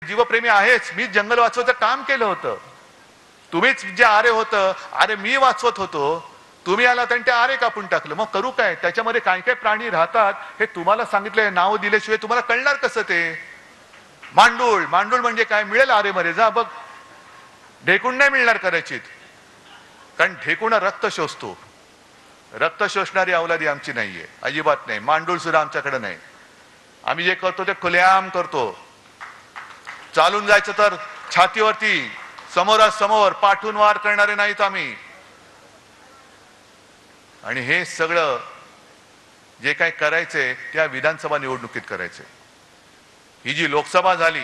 जीवप्रेमी आहेच, मी जंगल वाचवायचं काम केलं होतं. तुम्हीच जे आरे होतं, अरे मी वाचवत होतो, तुम्ही आलात आणि ते आरे कापून टाकलं. मग करू काय? त्याच्यामध्ये काय काय प्राणी राहतात हे तुम्हाला सांगितलंय, नाव दिल्याशिवाय तुम्हाला कळणार कसं ते? मांडूळ, मांडूळ म्हणजे काय? मिळेल आरे मध्ये जा बघ. ढेकूण नाही मिळणार कदाचित, कारण ढेकूण रक्त शोषतो. रक्त शोषणारी अवलादी आमची नाहीये, अजिबात नाही. मांडूळ सुद्धा आमच्याकडे नाही. आम्ही जे करतो ते खुलेआम करतो. चालून जायचं तर छातीवरती, समोरासमोर पाठून वार करणारे नाहीत आम्ही. आणि हे सगळं जे काय करायचंय त्या विधानसभा निवडणुकीत करायचंय. ही जी लोकसभा झाली,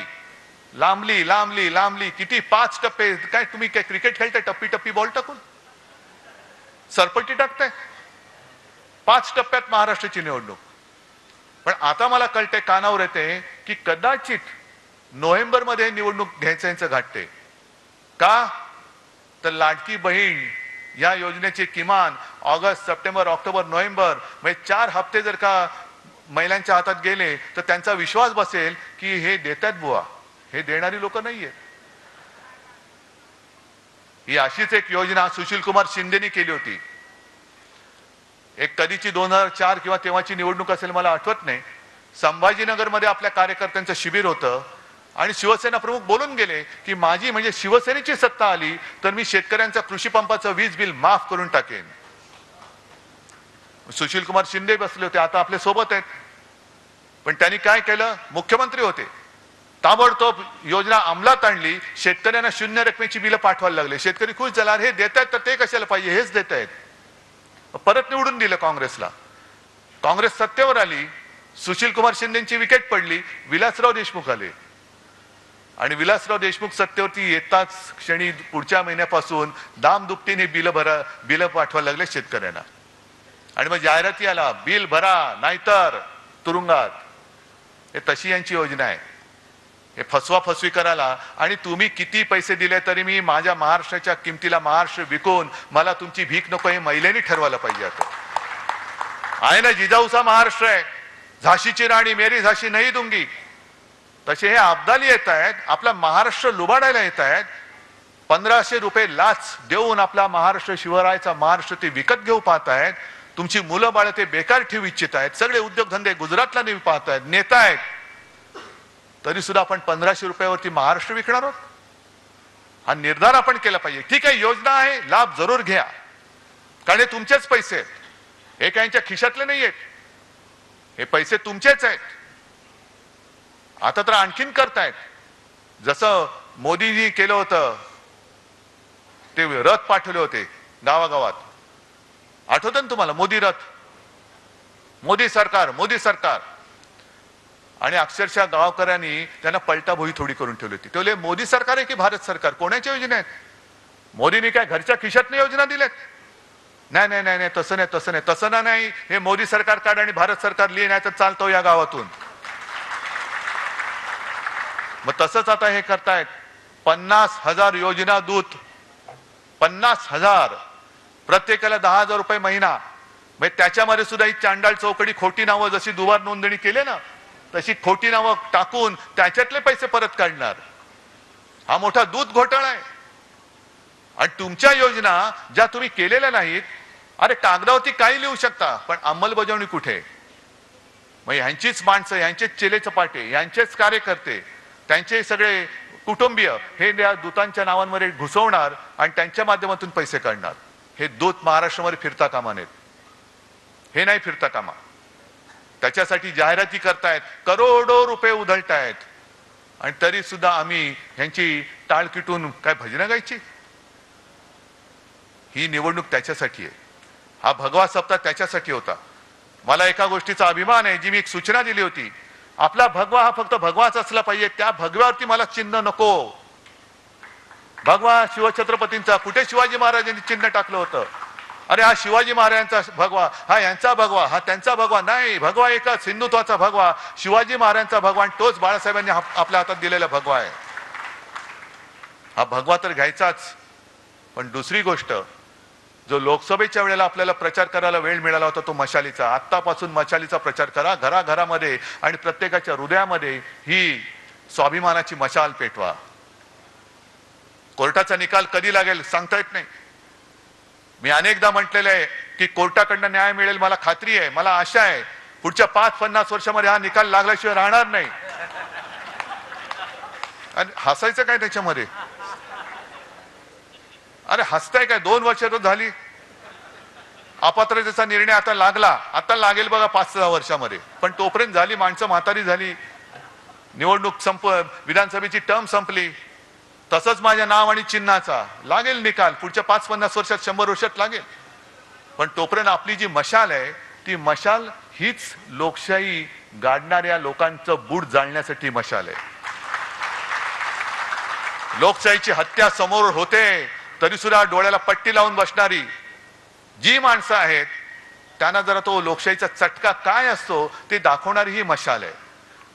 लांबली लांबली लांबली, किती 5 टप्पे. काय तुम्ही काय क्रिकेट खेळताय टप्पी टप्पी बॉल टाकून? सरपट्टी टाकताय? 5 टप्प्यात महाराष्ट्राची निवडणूक. पण आता मला कळते, कानावर येते की कदाचित नोव्हेंबरमध्ये निवडणूक घ्यायचं यांचं घाटते. का? तर लाडकी बहीण या योजनेचे किमान ऑगस्ट, सप्टेंबर, ऑक्टोबर, नोव्हेंबर म्हणजे 4 हप्ते जर का महिलांच्या हातात गेले तर त्यांचा विश्वास बसेल की हे देतात बुवा. हे देणारी लोक नाहीये. ही अशीच एक योजना सुशील कुमार शिंदेनी केली होती. एक कधीची 2004 किंवा तेव्हाची निवडणूक असेल, मला आठवत नाही. संभाजीनगरमध्ये आपल्या कार्यकर्त्यांचं शिबिर होतं आणि शिवसेना प्रमुख बोलून गेले की माझी म्हणजे शिवसेनेची सत्ता आली तर मी शेतकऱ्यांचं कृषी पंपाचं वीज बिल माफ करून टाकेन. सुशील कुमार शिंदे बसले होते, आता आपल्या सोबत आहेत. पण त्यांनी काय केलं? मुख्यमंत्री होते, ताबडतोब योजना अंमलात आणली. शेतकऱ्यांना 0 रकमेची बिलं पाठवायला लागले. शेतकरी खुश झाला, हे देत आहेत तर ते कशाला पाहिजे, हेच देत आहेत. परत निवडून दिलं काँग्रेसला. काँग्रेस सत्तेवर आली, सुशील कुमार शिंदेची विकेट पडली, विलासराव देशमुख आले. आणि विलासराव देशमुख सत्तेवरती येताच क्षणी पुढच्या महिन्यापासून दामदुपटीने बिल पाठवायला लागले शेतकऱ्यांना. आणि मग जाहिराती आला, बिल भरा नाहीतर तुरुंगात. हे तशी यांची योजना आहे. हे फसवी करायला. आणि तुम्ही किती पैसे दिले तरी मी माझ्या महाराष्ट्राच्या किमतीला महाराष्ट्र विकून मला तुमची भीक नको, हे महिलांनी ठरवायला पाहिजे. आता आहे ना, जिजाऊचा महाराष्ट्र आहे, झाशीची राणी मेरी झाशी नाही दूंगी. तसे हे अब्दाली येत आहेत, आपला महाराष्ट्र लुबाडायला येत आहेत. 1500 रुपये लाच देऊन आपला महाराष्ट्र, शिवरायाचा महाराष्ट्र ते विकत घेऊ पाहत आहेत. तुमची मुलं बाळ ते बेकार ठेवू इच्छित आहेत. सगळे उद्योगधंदे गुजरातला नेऊ पाहत आहेत, नेत आहेत. तरी सुद्धा आपण 1500 रुपयावरती महाराष्ट्र विकणार आहोत? हा निर्धार आपण केला पाहिजे. ठीक आहे, योजना आहे, लाभ जरूर घ्या, कारण हे तुमचेच पैसे आहेत. हे काय यांच्या खिशातले नाही आहेत, हे पैसे तुमचेच आहेत. आता तर आणखीन करतायत. जसं मोदीजी केलं होतं, ते रथ पाठवले होते गावागावात, आठवतं ना तुम्हाला? मोदी रथ, मोदी सरकार, मोदी सरकार. आणि अक्षरशः गावकऱ्यांनी त्यांना पलटाभोई थोडी करून ठेवली होती. ते मोदी सरकार आहे की भारत सरकार? कोणाच्या योजना आहेत? मोदींनी काय घरच्या खिशातनं योजना दिल्यात? नाही नाही नाही, तसं नाही, तसं नाही, तसं नाही. हे मोदी सरकार काढ आणि भारत सरकार लिहि, नाही तर चालतो या गावातून. मग तसंच आता हे करतायत. 50,000 योजना दूत, 50,000, प्रत्येकाला 10,000 रुपये महिना. मग त्याच्यामध्ये सुद्धा ही चांडाळ चौकडी, खोटी नावं, जशी दुबार नोंदणी केले ना तशी खोटी नावं टाकून त्याच्यातले पैसे परत काढणार. हा मोठा दूध घोटाळा आहे. आणि तुमच्या योजना ज्या तुम्ही केलेल्या नाहीत, अरे कागदावरती काही लिहू शकता पण अंमलबजावणी कुठे? मग यांचीच माणसं, यांचेच चेले चपाटे, यांचेच कार्यकर्ते, त्यांचे सगळे कुटुंबीय हे या दूतांच्या नावांमध्ये घुसवणार आणि त्यांच्या माध्यमातून पैसे काढणार. हे दूत महाराष्ट्रामध्ये फिरता कामा नयेत, हे नाही फिरता कामा. त्याच्यासाठी जाहिराती करतायत, करोडो रुपये उधळतायत. आणि तरी सुद्धा आम्ही ह्यांची टाळ किटून काय भजनं गायची? ही निवडणूक त्याच्यासाठी आहे. हा भगवा सप्ताह त्याच्यासाठी होता. मला एका गोष्टीचा अभिमान आहे, जी मी एक सूचना दिली होती. आपला भगवा हा फक्त भगवाच असला पाहिजे. त्या भगव्यावरती मला चिन्ह नको. भगवा शिवछत्रपतींचा, कुठे शिवाजी महाराजांनी चिन्ह टाकलं होतं? अरे हा शिवाजी महाराजांचा भगवा, हा यांचा भगवा, हा त्यांचा भगवा नाही. भगवा एकच, हिंदुत्वाचा भगवा, शिवाजी महाराजांचा भगवा. तोच बाळासाहेबांनी आपल्या हातात दिलेला भगवा आहे. हा भगवा तर घ्यायचाच. पण दुसरी गोष्ट, जो लोकसभेच्या वेळेला आपल्याला प्रचार करायला वेळ मिळाला होता तो मशालीचा. आत्तापासून मशालीचा प्रचार करा घराघरामध्ये आणि प्रत्येकाच्या हृदयामध्ये. ही स्वाभिमानाची मशाल पेटवा. कोर्टाचा निकाल कधी लागेल सांगता येत नाही. मी अनेकदा म्हटलेलं आहे की कोर्टाकडनं न्याय मिळेल, मला खात्री आहे, मला आशा आहे. पुढच्या 5-50 वर्षामध्ये हा निकाल लागल्याशिवाय राहणार नाही. आणि हसायचं काय त्याच्यामध्ये? अरे हसताय काय? 2 वर्ष तर झाली. अपात्रतेचा निर्णय आता लागला, आता लागेल बघा 5-6 वर्षामध्ये. पण तोपर्यंत झाली, माणसं म्हातारी झाली, निवडणूक विधानसभेची टर्म संपली. तसंच माझ्या नाव आणि चिन्हाचा लागेल निकाल पुढच्या 5-50 वर्षात, 100 वर्षात लागेल. पण तोपर्यंत आपली जी मशाल आहे ती मशाल हीच लोकशाही गाडणाऱ्या लोकांचं बूड जाळण्यासाठी मशाल आहे. लोकशाहीची हत्या समोर होते तरी सुद्धा डोळ्याला पट्टी लावून बसणारी जी माणसं आहेत त्यांना जरा तो लोकशाहीचा चटका काय असतो ते दाखवणारी ही मशाल आहे.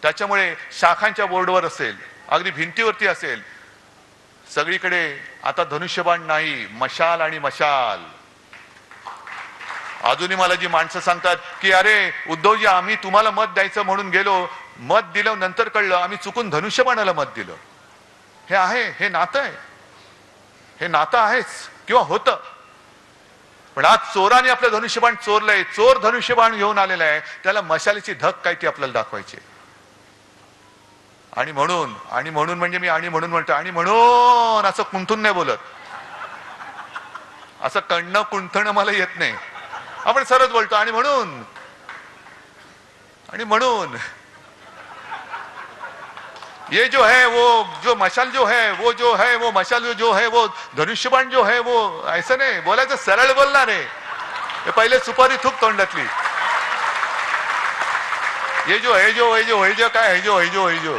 त्याच्यामुळे शाखांच्या बोर्डवर असेल, अगदी भिंतीवरती असेल, सगळीकडे आता धनुष्यबाण नाही, मशाल आणि मशाल. अजूनही मला जी माणसं सांगतात की अरे उद्धवजी आम्ही तुम्हाला मत द्यायचं म्हणून गेलो, मत दिलं नंतर कळलं आम्ही चुकून धनुष्यबाणाला मत दिलं. हे आहे, हे नातं आहे, हे नातं आहेच किंवा होतं. पण आज चोराने आपलं धनुष्यबाण चोरलंय, चोर धनुष्यबाण घेऊन आलेला आहे, त्याला मशालीची धक काय ती आपल्याला दाखवायची. आणि म्हणून म्हणजे मी आणि म्हणून म्हणतो, आणि म्हणून असं कुंठून नाही बोलत, असं कणणं कुंठणं मला येत नाही. आपण सरळ बोलतो आणि म्हणून ये जो है वो जो मशाल जो है वो मशाल जो है वो धनुष्यबाण जो है वो ऐसा नाही बोलायचं, सरळ बोलणार आहे. हे पहिले सुपारी थूक तोंडातली. ये जो है जो काय है जो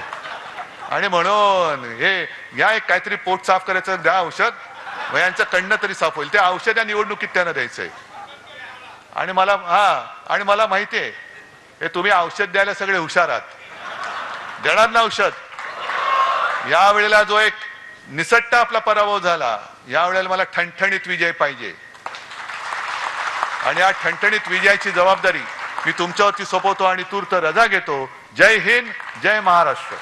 आणि म्हणून हे या एक काहीतरी पोट साफ करायचं द्या औषध, यांचं कडनं तरी साफ होईल. ते औषध या निवडणुकीत त्यांना द्यायचंय. आणि मला माहितीये हे तुम्ही औषध द्यायला सगळे हुशार आहात, देणार ना औषध. या वेळेला जो एक निसट्टा आपला पराभव झाला, या वेळेला मला ठणठणीत विजय पाहिजे. आणि या ठणठणीत विजयाची जबाबदारी मी तुमच्यावरती सोपवतो आणि तूर्त रजा घेतो. जय हिंद, जय महाराष्ट्र.